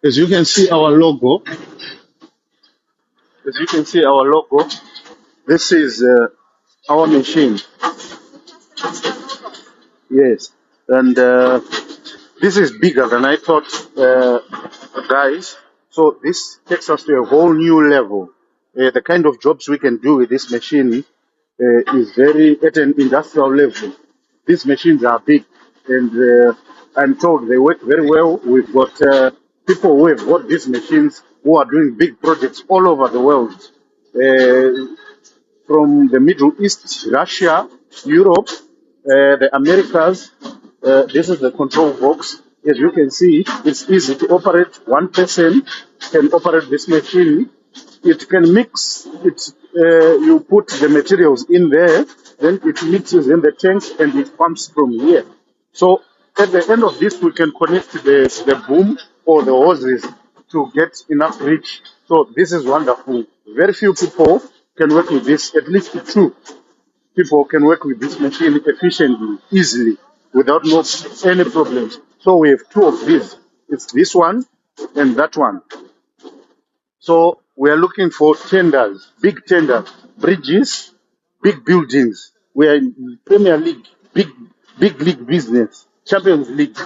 As you can see our logo, as you can see our logo, this is our machine. Yes, and this is bigger than I thought, guys. So this takes us to a whole new level. The kind of jobs we can do with this machine is very at an industrial level. These machines are big, and I'm told they work very well. We've got people who have got these machines who are doing big projects all over the world, from the Middle East, Russia, Europe, the Americas. This is the control box. As you can see, it's easy to operate. One person can operate this machine. It can mix it. You put the materials in there, then it mixes in the tank and it pumps from here. So at the end of this, we can connect the boom or the hoses to get enough reach. So this is wonderful. Very few people can work with this. At least two people can work with this machine efficiently, easily, without any problems. So we have two of these. It's this one and that one. So we are looking for tenders, big tenders, bridges, big buildings. We are in Premier League, big league business, Champions League.